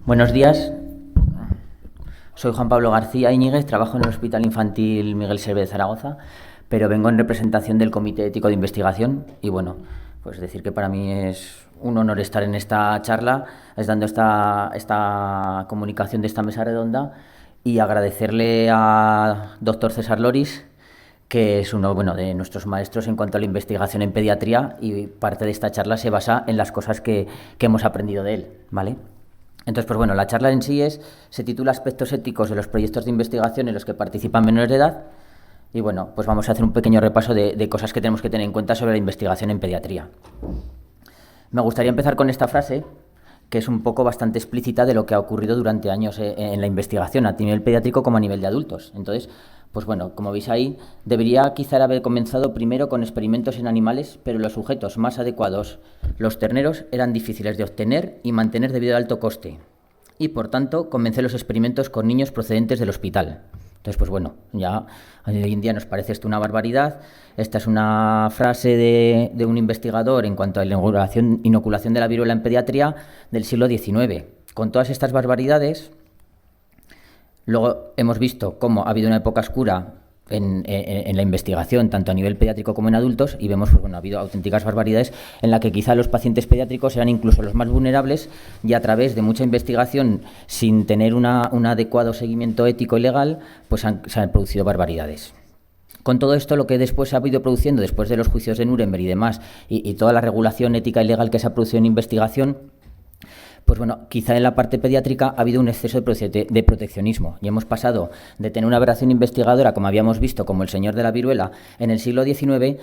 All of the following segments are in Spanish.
Buenos días, soy Juan Pablo García Íñiguez, trabajo en el Hospital Infantil Miguel Servet de Zaragoza, pero vengo en representación del Comité Ético de Investigación y bueno, pues decir que para mí es un honor estar en esta charla, dando esta comunicación de esta mesa redonda y agradecerle a doctor César Loris, que es uno de nuestros maestros en cuanto a la investigación en pediatría, y parte de esta charla se basa en las cosas que hemos aprendido de él, ¿vale? Entonces, pues bueno, la charla en sí se titula Aspectos éticos de los proyectos de investigación en los que participan menores de edad. Y bueno, pues vamos a hacer un pequeño repaso de cosas que tenemos que tener en cuenta sobre la investigación en pediatría. Me gustaría empezar con esta frase, que es un poco bastante explícita de lo que ha ocurrido durante años en la investigación, a nivel pediátrico como a nivel de adultos. Entonces, pues bueno, como veis ahí, debería quizá haber comenzado primero con experimentos en animales, pero los sujetos más adecuados, los terneros, eran difíciles de obtener y mantener debido al alto coste. Y por tanto, comencé los experimentos con niños procedentes del hospital. Entonces, pues bueno, ya hoy en día nos parece esto una barbaridad. Esta es una frase de un investigador en cuanto a la inoculación de la viruela en pediatría del siglo XIX. Con todas estas barbaridades, luego hemos visto cómo ha habido una época oscura en la investigación, tanto a nivel pediátrico como en adultos, y vemos que ha habido auténticas barbaridades en la que quizá los pacientes pediátricos eran incluso los más vulnerables, y a través de mucha investigación, sin tener un adecuado seguimiento ético y legal, pues se han producido barbaridades. Con todo esto, lo que después se ha ido produciendo, después de los juicios de Nuremberg y demás, y toda la regulación ética y legal que se ha producido en investigación, pues bueno, quizá en la parte pediátrica ha habido un exceso de proteccionismo, y hemos pasado de tener una aberración investigadora, como habíamos visto, como el señor de la viruela, en el siglo XIX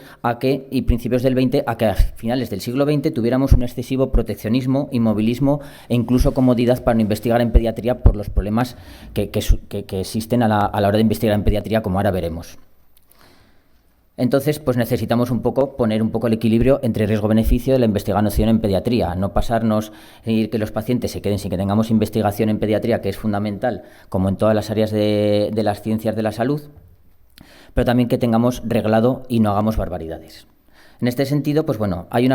y principios del XX, a que a finales del siglo XX tuviéramos un excesivo proteccionismo, inmovilismo e incluso comodidad para no investigar en pediatría por los problemas que existen a la hora de investigar en pediatría, como ahora veremos. Entonces, pues necesitamos poner un poco el equilibrio entre riesgo-beneficio de la investigación en pediatría, no pasarnos y que los pacientes se queden sin que tengamos investigación en pediatría, que es fundamental, como en todas las áreas de las ciencias de la salud, pero también que tengamos reglado y no hagamos barbaridades. En este sentido, pues bueno, hay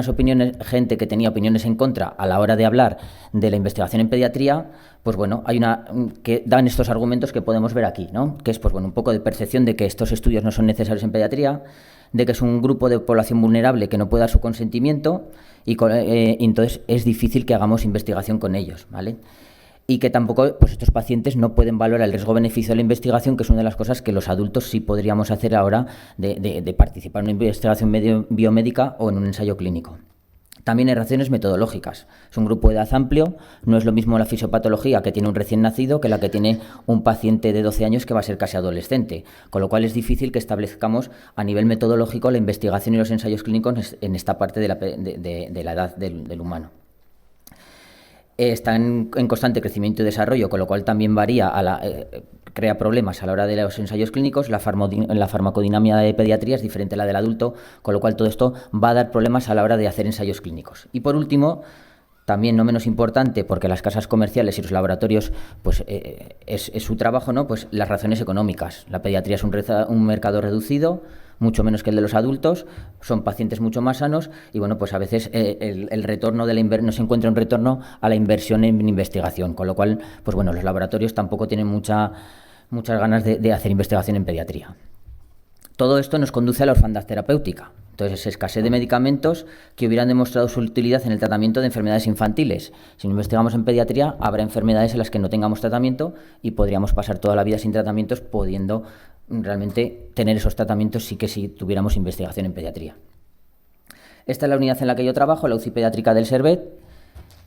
gente que tenía opiniones en contra a la hora de hablar de la investigación en pediatría, pues bueno, hay que dan estos argumentos que podemos ver aquí, ¿no? Que es, pues bueno, un poco de percepción de que estos estudios no son necesarios en pediatría, de que es un grupo de población vulnerable que no puede dar su consentimiento y entonces es difícil que hagamos investigación con ellos, ¿vale? Y que tampoco, pues estos pacientes no pueden valorar el riesgo-beneficio de la investigación, que es una de las cosas que los adultos sí podríamos hacer ahora de participar en una investigación biomédica o en un ensayo clínico. También hay razones metodológicas. Es un grupo de edad amplio, no es lo mismo la fisiopatología que tiene un recién nacido que la que tiene un paciente de 12 años que va a ser casi adolescente, con lo cual es difícil que establezcamos a nivel metodológico la investigación y los ensayos clínicos en esta parte de la edad del humano. Está en constante crecimiento y desarrollo, con lo cual también crea problemas a la hora de los ensayos clínicos. La farmacodinámica de pediatría es diferente a la del adulto, con lo cual todo esto va a dar problemas a la hora de hacer ensayos clínicos. Y por último, también no menos importante, porque las casas comerciales y los laboratorios, pues es su trabajo, ¿no? Pues las razones económicas. La pediatría es un mercado reducido, mucho menos que el de los adultos, son pacientes mucho más sanos y bueno, pues a veces el retorno no se encuentra un retorno a la inversión en investigación, con lo cual, pues bueno, los laboratorios tampoco tienen muchas ganas de hacer investigación en pediatría. Todo esto nos conduce a la orfandad terapéutica. Entonces, escasez de medicamentos que hubieran demostrado su utilidad en el tratamiento de enfermedades infantiles. Si no investigamos en pediatría, habrá enfermedades en las que no tengamos tratamiento y podríamos pasar toda la vida sin tratamientos, pudiendo realmente tener esos tratamientos sí que si tuviéramos investigación en pediatría. Esta es la unidad en la que yo trabajo, la UCI pediátrica del Servet,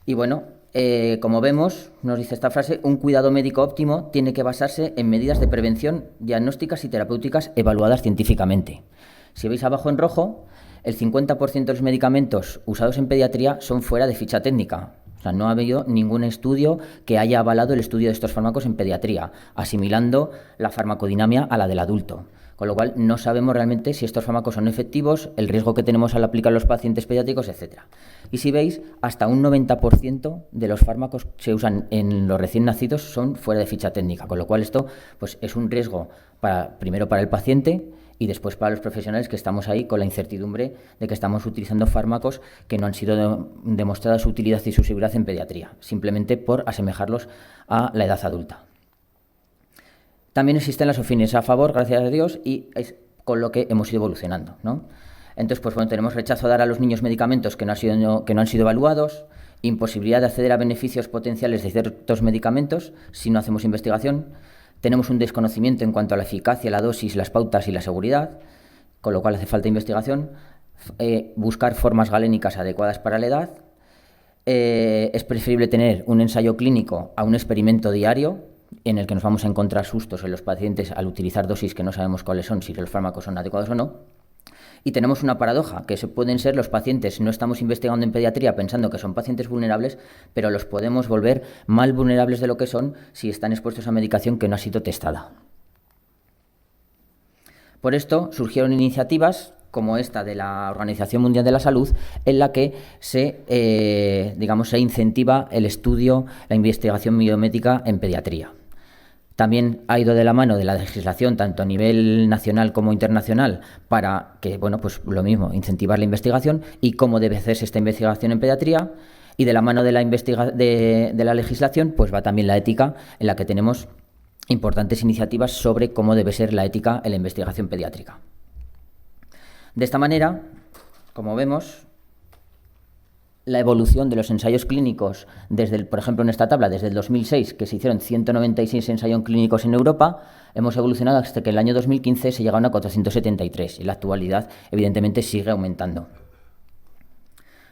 y bueno, como vemos, nos dice esta frase, un cuidado médico óptimo tiene que basarse en medidas de prevención, diagnósticas y terapéuticas evaluadas científicamente. Si veis abajo en rojo, el 50% de los medicamentos usados en pediatría son fuera de ficha técnica. O sea, no ha habido ningún estudio que haya avalado el estudio de estos fármacos en pediatría, asimilando la farmacodinámica a la del adulto. Con lo cual, no sabemos realmente si estos fármacos son efectivos, el riesgo que tenemos al aplicar a los pacientes pediátricos, etc. Y si veis, hasta un 90% de los fármacos que se usan en los recién nacidos son fuera de ficha técnica. Con lo cual, esto pues, es un riesgo primero para el paciente Y después para los profesionales que estamos ahí con la incertidumbre de que estamos utilizando fármacos que no han sido demostrada su utilidad y su seguridad en pediatría, simplemente por asemejarlos a la edad adulta. También existen las opiniones a favor, gracias a Dios, y es con lo que hemos ido evolucionando, ¿no? Entonces, pues bueno, tenemos rechazo a dar a los niños medicamentos que no han sido evaluados, imposibilidad de acceder a beneficios potenciales de ciertos medicamentos si no hacemos investigación. Tenemos un desconocimiento en cuanto a la eficacia, la dosis, las pautas y la seguridad, con lo cual hace falta investigación. Buscar formas galénicas adecuadas para la edad. Es preferible tener un ensayo clínico a un experimento diario en el que nos vamos a encontrar sustos en los pacientes al utilizar dosis que no sabemos cuáles son, si los fármacos son adecuados o no. Y tenemos una paradoja, que pueden ser los pacientes, no estamos investigando en pediatría pensando que son pacientes vulnerables, pero los podemos volver más vulnerables de lo que son si están expuestos a medicación que no ha sido testada. Por esto surgieron iniciativas como esta de la Organización Mundial de la Salud, en la que se incentiva el estudio, la investigación biomédica en pediatría. También ha ido de la mano de la legislación, tanto a nivel nacional como internacional, para que, bueno, pues lo mismo, incentivar la investigación y cómo debe hacerse esta investigación en pediatría. Y de la mano de la legislación, pues va también la ética, en la que tenemos importantes iniciativas sobre cómo debe ser la ética en la investigación pediátrica. De esta manera, como vemos, la evolución de los ensayos clínicos, por ejemplo, en esta tabla, desde el 2006, que se hicieron 196 ensayos clínicos en Europa, hemos evolucionado hasta que en el año 2015 se llegaron a 473 y en la actualidad, evidentemente, sigue aumentando.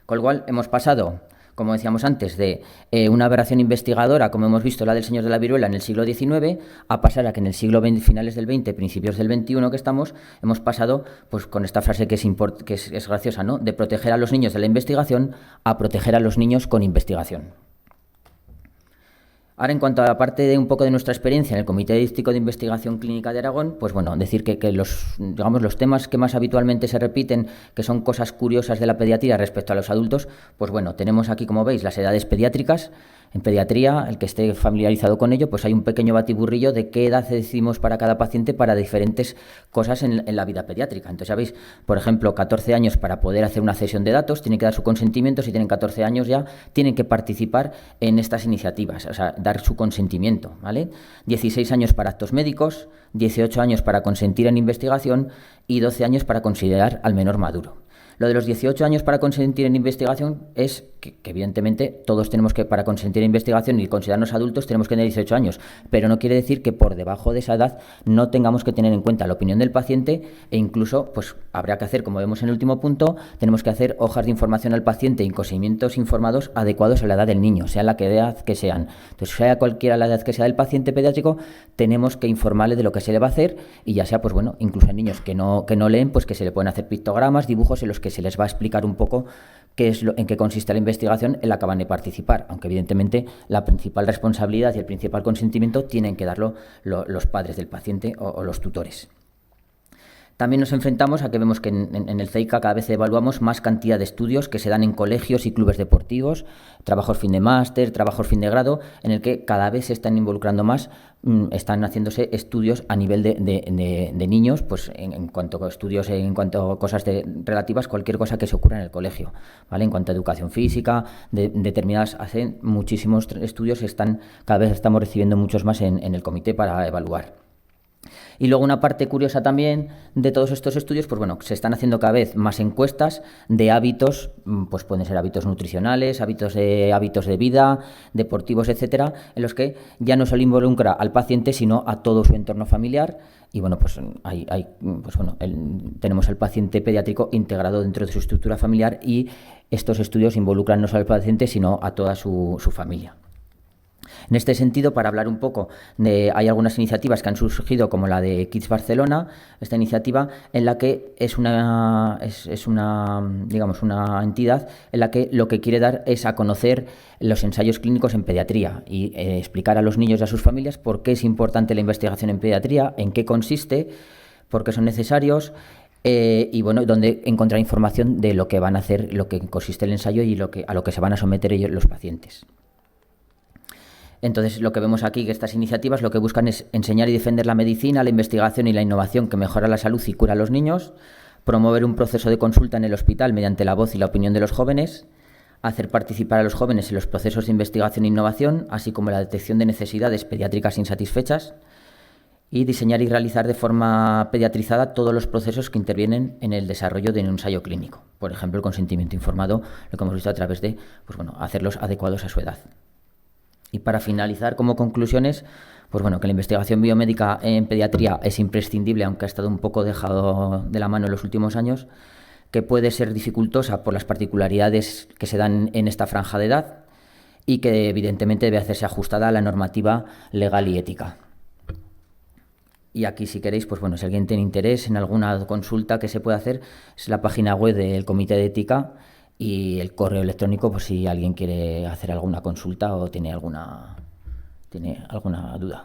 Con lo cual, hemos pasado, como decíamos antes, de una aberración investigadora, como hemos visto la del señor de la viruela en el siglo XIX, a pasar a que en el siglo XX, finales del XX, principios del XXI que estamos, hemos pasado, pues con esta frase que es graciosa, ¿no?, de proteger a los niños de la investigación a proteger a los niños con investigación. Ahora, en cuanto a la parte de un poco de nuestra experiencia en el Comité Estadístico de Investigación Clínica de Aragón, pues bueno, decir que los temas que más habitualmente se repiten, que son cosas curiosas de la pediatría respecto a los adultos, pues bueno, tenemos aquí, como veis, las edades pediátricas. En pediatría, el que esté familiarizado con ello, pues hay un pequeño batiburrillo de qué edad decidimos para cada paciente para diferentes cosas en la vida pediátrica. Entonces, sabéis, por ejemplo, 14 años para poder hacer una cesión de datos, tienen que dar su consentimiento. Si tienen 14 años ya, tienen que participar en estas iniciativas, o sea, dar su consentimiento, ¿vale? 16 años para actos médicos, 18 años para consentir en investigación y 12 años para considerar al menor maduro. Lo de los 18 años para consentir en investigación es que evidentemente todos tenemos que, para consentir en investigación y considerarnos adultos, tenemos que tener 18 años, pero no quiere decir que por debajo de esa edad no tengamos que tener en cuenta la opinión del paciente e incluso, pues habrá que hacer, como vemos en el último punto, tenemos que hacer hojas de información al paciente y consentimientos informados adecuados a la edad del niño, sea la edad que sean. Entonces, sea cualquiera la edad que sea del paciente pediátrico, tenemos que informarle de lo que se le va a hacer y ya sea, pues bueno, incluso a niños que no leen, pues que se le pueden hacer pictogramas, dibujos en los que se les va a explicar un poco en qué consiste la investigación en la que van a participar, aunque evidentemente la principal responsabilidad y el principal consentimiento tienen que darlo los padres del paciente o los tutores. También nos enfrentamos a que vemos que en el CEICA cada vez evaluamos más cantidad de estudios que se dan en colegios y clubes deportivos, trabajos fin de máster, trabajos fin de grado, en el que cada vez se están involucrando más, están haciéndose estudios a nivel de niños, pues en cuanto a estudios, en cuanto a cosas relativas, cualquier cosa que se ocurra en el colegio, ¿vale? En cuanto a educación física, hacen muchísimos estudios, cada vez estamos recibiendo muchos más en el comité para evaluar. Y luego una parte curiosa también de todos estos estudios, pues bueno, se están haciendo cada vez más encuestas de hábitos, pues pueden ser hábitos nutricionales, hábitos de vida, deportivos, etcétera, en los que ya no solo involucra al paciente, sino a todo su entorno familiar. Y bueno, pues tenemos al paciente pediátrico integrado dentro de su estructura familiar y estos estudios involucran no solo al paciente, sino a toda su familia. En este sentido, para hablar un poco hay algunas iniciativas que han surgido, como la de Kids Barcelona, esta iniciativa en la que es una entidad en la que lo que quiere dar es a conocer los ensayos clínicos en pediatría y explicar a los niños y a sus familias por qué es importante la investigación en pediatría, en qué consiste, por qué son necesarios. Y bueno, donde encontrar información de lo que van a hacer, lo que consiste el ensayo y a lo que se van a someter ellos, los pacientes. Entonces, lo que vemos aquí, que estas iniciativas lo que buscan es enseñar y defender la medicina, la investigación y la innovación que mejora la salud y cura a los niños, promover un proceso de consulta en el hospital mediante la voz y la opinión de los jóvenes, hacer participar a los jóvenes en los procesos de investigación e innovación, así como la detección de necesidades pediátricas insatisfechas, y diseñar y realizar de forma pediatrizada todos los procesos que intervienen en el desarrollo de un ensayo clínico. Por ejemplo, el consentimiento informado, lo que hemos visto a través de hacerlos adecuados a su edad. Y para finalizar, como conclusiones, que la investigación biomédica en pediatría es imprescindible, aunque ha estado un poco dejado de la mano en los últimos años, que puede ser dificultosa por las particularidades que se dan en esta franja de edad y que evidentemente debe hacerse ajustada a la normativa legal y ética. Y aquí, si queréis, si alguien tiene interés en alguna consulta que se puede hacer, es la página web del Comité de Ética y el correo electrónico, por si alguien quiere hacer alguna consulta o tiene alguna duda.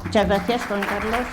Muchas gracias, Juan Carlos.